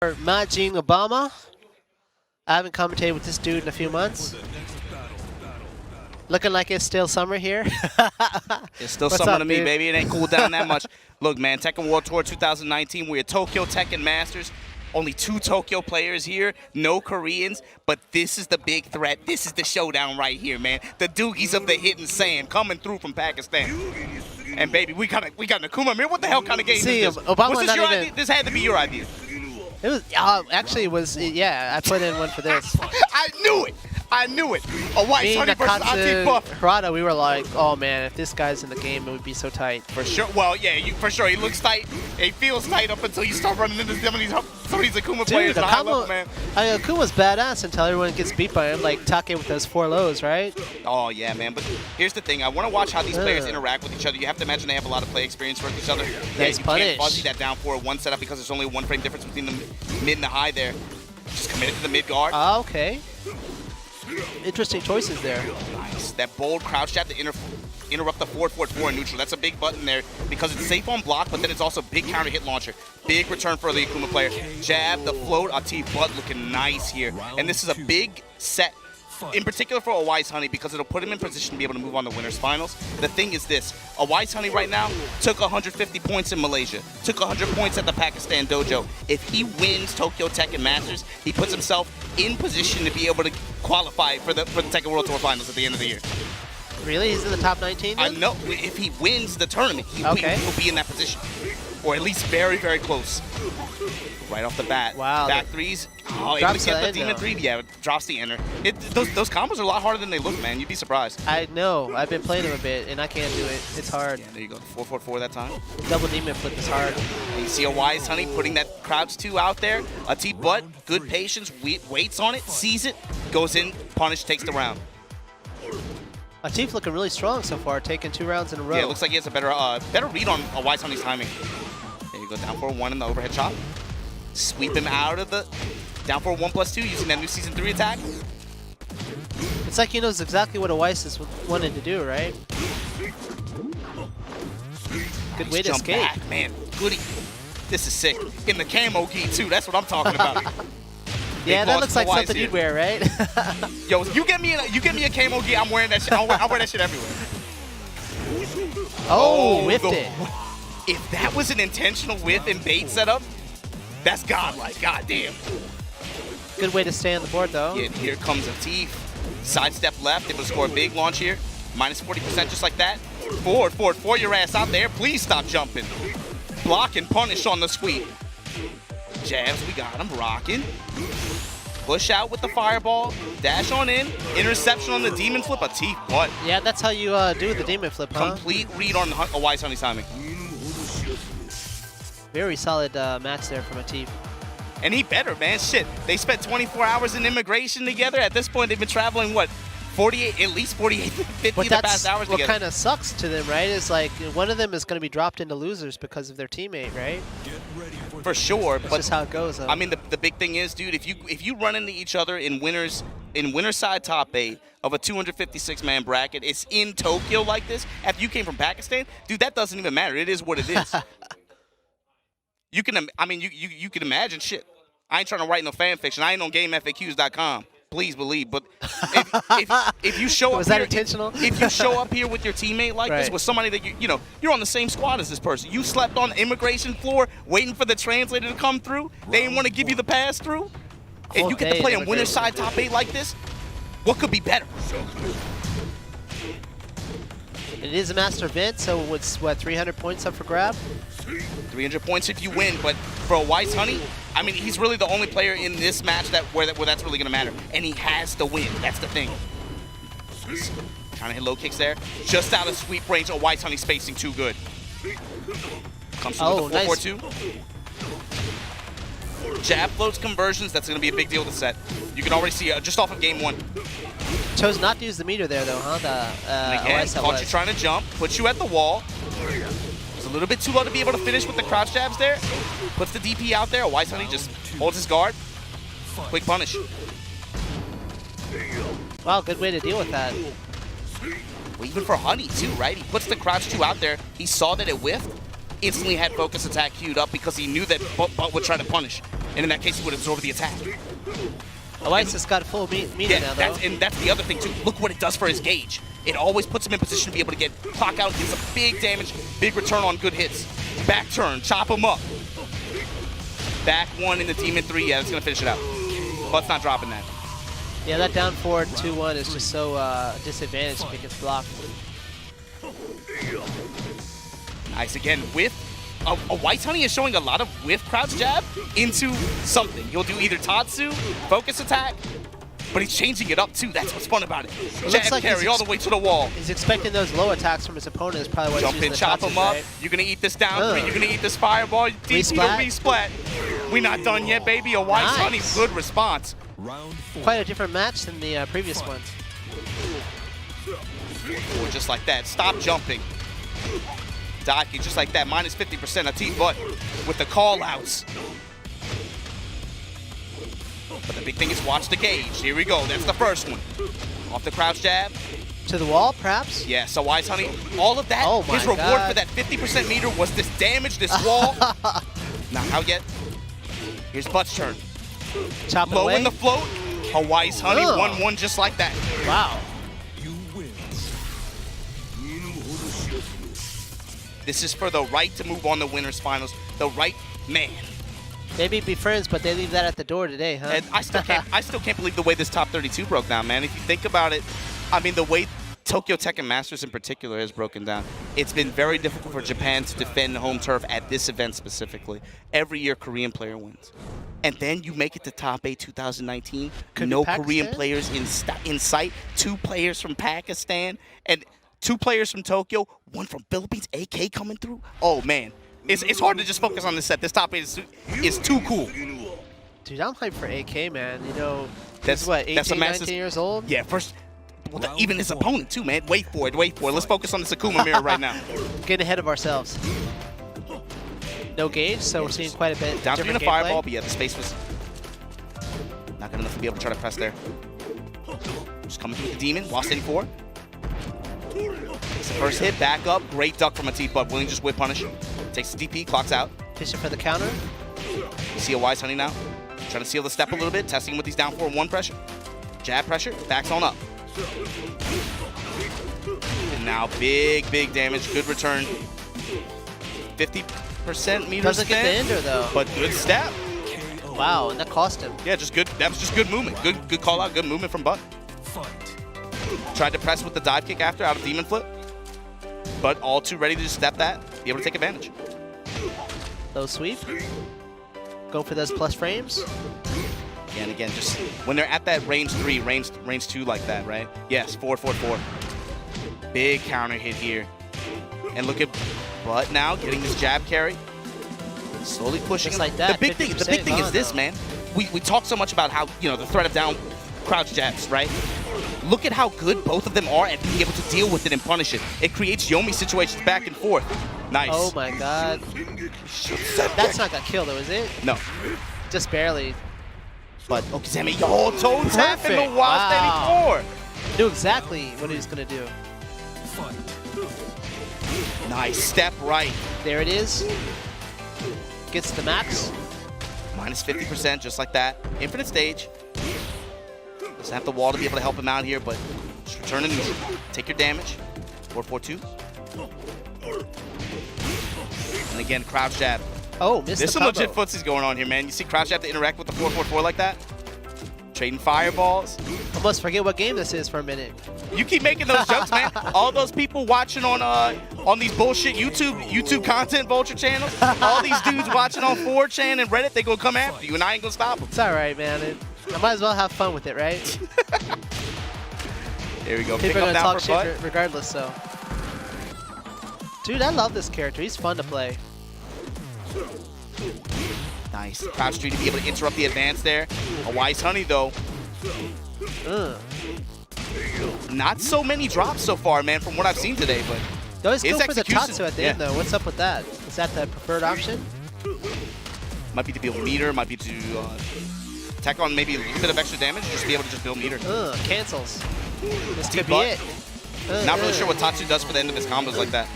Majin Obama. I haven't commentated with this dude in a few months. Looking like it's still summer here. It's still What's summer up, to me, dude? baby. It ain't cooled down that much. Look, man, Tekken World Tour 2019. We're at Tokyo Tekken Masters. Only 2 Tokyo players here, no Koreans, but this is the big threat. This is the showdown right here, man. The Doogies of the hidden sand coming through from Pakistan. And baby, we got Nakuma. Man, what the hell kind of game See, is this? Obama Was this not your even- idea? This had to be your idea. It was actually it was yeah. I put in one for this. I knew it. I knew it. Awais Me, Honey versus Atif Buff. Nakatsu, Harada, we were like, oh man, if this guy's in the game, it would be so tight. For sure. Well, yeah, for sure. He looks tight. He feels tight up until you start running into some of these Akuma players Dude, at high level, man. Akuma's badass until everyone gets beat by him, like Take with those 4 lows, right? Oh, yeah, man. But here's the thing. I want to watch how these players interact with each other. You have to imagine they have a lot of play experience with each other. Nice you punish. can't fuzzy that down 4-1 setup because there's only a 1 frame difference between the mid and the high there. Just committed to the mid guard. Okay. Interesting choices there. Nice. That bold crouch jab to interrupt the 4-4-4 in neutral. That's a big button there because it's safe on block, but then it's also big counter hit launcher. Big return for the Akuma player. Jab, the float, Atif butt looking nice here. And this is a big set, in particular for Awais Honey, because it'll put him in position to be able to move on to winners finals. The thing is this, Awais Honey right now took 150 points in Malaysia, took 100 points at the Pakistan dojo. If he wins Tokyo Tekken Masters, he puts himself in position to be able to qualify for the Tekken World Tour finals at the end of the year. Really? He's in the top 19 I then? know, if he wins the tournament, he'll be in that position. Or at least very, very close. Right off the bat. Wow. Back threes. Oh, able to Drops get the the Demon ender. 3. Yeah, drops the ender. Those combos are a lot harder than they look, man. You'd be surprised. I know. I've been playing him a bit, and I can't do it. It's hard. Yeah, there you go. 4-4-4 that time. Double demon flip is hard. And you see Awais Honey putting that crouch 2 out there. Atif butt, good patience, waits on it, sees it, goes in, punish, takes the round. Atif looking really strong so far, taking 2 rounds in a row. Yeah, it looks like he has a better read on Awais Honey's timing. There you go, down for 1 in the overhead chop. Sweep him out of the down for 1+2 using that new Season 3 attack. It's like he knows exactly what Awais is wanting to do, right? Good way to Jump escape. back, man. Goody. This is sick. In the camo gi too. That's what I'm talking about. Yeah, that looks like Awais something here. you'd wear, right? Yo, you get me a camo gi. I'm wearing that shit. I'll wear that shit everywhere. Oh, whiffed it. If that was an intentional whiff and bait setup, that's godlike. Goddamn. Good way to stay on the board, though. Yeah, here comes Atif. Sidestep left. Able to score a big launch here. Minus 40% just like that. Forward your ass out there. Please stop jumping. Block and punish on the sweep. Jabs, we got him. Rocking. Push out with the fireball. Dash on in. Interception on the demon flip. Atif butt. Yeah, that's how you do the demon flip, huh? Complete read on Awais Honey's timing. Very solid match there from Atif. And he better, man. Shit. They spent 24 hours in immigration together. At this point, they've been traveling, what, 48, at least 48, 50 But of the that's past hours what together. kind of sucks to them, right? Is like one of them is going to be dropped into losers because of their teammate, right? For sure. That's But just how it goes. Though. I mean, the big thing is, dude, if you run into each other in winners side top 8 of a 256-man bracket, it's in Tokyo like this. After you came from Pakistan, dude, that doesn't even matter. It is what it is. You can imagine shit. I ain't trying to write no fan fiction. I ain't on GameFAQs.com. Please believe, but if you show up Was that here, intentional? if you show up here with your teammate like this, Right. with somebody that you're on the same squad as this person, you slept on the immigration floor waiting for the translator to come through. They didn't want to give you the pass through, and you get to play in winner's side top 8 like this. What could be better? It is a master event, so what's 300 points up for grab? 300 points if you win, but for Awais Honey, I mean, he's really the only player in this match where that's really going to matter, and he has to win. That's the thing. Trying to hit low kicks there. Just out of sweep range, Awais Honey spacing too good. Comes through with the 4-4-2. Jab floats conversions, that's going to be a big deal to set. You can already see just off of game 1. Chose not to use the meter there, though, huh? And again, caught you trying to jump, puts you at the wall. It's a little bit too low to be able to finish with the crouch jabs there. Puts the DP out there. Awais Honey just holds his guard. Quick punish. Wow, good way to deal with that. Well, even for Honey, too, right? He puts the crouch 2 out there. He saw that it whiffed. Instantly had focus attack queued up because he knew that Butt would try to punish. And in that case, he would absorb the attack. Awais has got full meter now, though. And that's the other thing, too. Look what it does for his gauge. It always puts him in position to be able to get clock out, get some big damage, big return on good hits. Back turn, chop him up. Back 1 in the Demon 3. Yeah, that's going to finish it out. Butt's not dropping that. Yeah, that down forward 2-1 is just so disadvantaged if it gets blocked. Nice again. Whiff. Awais Honey is showing a lot of whiff crouch jab into something. He'll do either Tatsu, focus attack, but he's changing it up too. That's what's fun about it. Jab like carry all the way to the wall. He's expecting those low attacks from his opponent. Is probably why Jump he's in, using chop the him up. right? You're going to eat this down 3. You're going to eat this fireball. DC to re-splat. We not done yet, baby. Awais Honey, good response. Quite a different match than the previous ones. Or just like that. Stop jumping. Dive kick just like that. Minus 50%. Atif Butt with the call-outs. But the big thing is watch the gauge. Here we go. That's the first one. Off the crouch jab. To the wall, perhaps? Yeah, so Awais Honey, all of that, his reward for that 50% meter was this damage, this wall. Not out yet. Here's Butt's turn. Chop it Low away. in the float. Awais Honey 1-1 just like that. Wow. This is for the right to move on to winners finals. The right man. They may be friends, but they leave that at the door today, huh? And I still can't believe the way this top 32 broke down, man. If you think about it, I mean, the way Tokyo Tekken Masters in particular has broken down, it's been very difficult for Japan to defend home turf at this event specifically. Every year, Korean player wins. And then you make it to top 8 2019. No Korean players in sight. 2 players from Pakistan and 2 players from Tokyo. 1 from Philippines. AK coming through. Oh man, it's hard to just focus on this set. This top 8 is too cool. Dude, I'm hyped for AK, man. You know, that's what, 18, that's a 19 years old? Yeah, first. Well, even his opponent too, man. Wait for it. Let's focus on the Sakuma mirror right now. Getting ahead of ourselves. No gauge, so we're seeing quite a bit. Down 3 in a fireball, but yeah, the space was not good enough to be able to try to press there. Just coming through with the demon, while standing 4. It's the first hit, back up, great duck from Atif, but willing to just whip punish. Takes the DP, clocks out. Fishing for the counter. You see Awais Honey now. Trying to seal the step a little bit, testing with these down 4-1 pressure. Jab pressure, backs on up. And now big damage, good return. 50% meter Doesn't get the ender though. But good step. Wow, and that cost him. Yeah, just good. That was just good movement. Good call out, good movement from Butt. Tried to press with the dive kick after out of Demon Flip. But all too ready to just step that, be able to take advantage. Low sweep. Go for those plus frames. And again, just when they're at that range 3, range 2 like that, right? Yes, 4-4-4. Big counter hit here. And look at Butt now getting this jab carry. Slowly pushing. Just like that. The big thing is this, man. We talk so much about how, you know, the threat of down crouch jabs, right? Look at how good both of them are at being able to deal with it and punish it. It creates Yomi situations back and forth. Nice. Oh my god. That's not gonna kill though, is it? No. Just barely. But Okizeme, yo, toe tap in the while standing 4. Knew exactly what he was gonna do. Nice step right. There it is. Gets the max. Minus 50%, just like that. Infinite stage. Doesn't have the wall to be able to help him out here, but just return to neutral. Take your damage. 4-4-2. And again, crouch jab. Oh, missed There's the some combo. legit footsies going on here, man. You see crouch jab to interact with the 4-4-4 like that? Trading fireballs. Almost forget what game this is for a minute. You keep making those jokes, man. All those people watching on these bullshit YouTube content vulture channels, all these dudes watching on 4chan and Reddit, they gonna come after you, and I ain't gonna stop them. It's all right, man. I might as well have fun with it, right? There we go. People are Pick gonna up down talk for Butt. shit regardless, so. Dude, I love this character. He's fun to play. Nice. Crouch tree to be able to interrupt the advance there. Awais Honey, though. Not so many drops so far, man, from what I've seen today, but They always go for the execution- Tatsu at the end, though. What's up with that? Is that the preferred option? might be to build meter, might be to attack on maybe a little bit of extra damage, just be able to just build meter. Cancels. This Deep could be butt. it. Not really sure what Tatsu does for the end of his combos like that.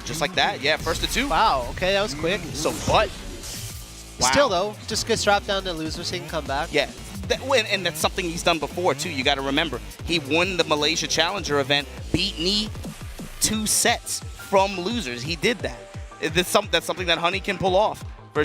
Just like that, yeah, first to 2. Wow, okay, that was quick. So, but... Wow. Still, though, just gets dropped down to loser so he can come back. Yeah, and that's something he's done before, too. You got to remember, he won the Malaysia Challenger event, beat Knee 2 sets from losers. He did that. That's something that Honey can pull off.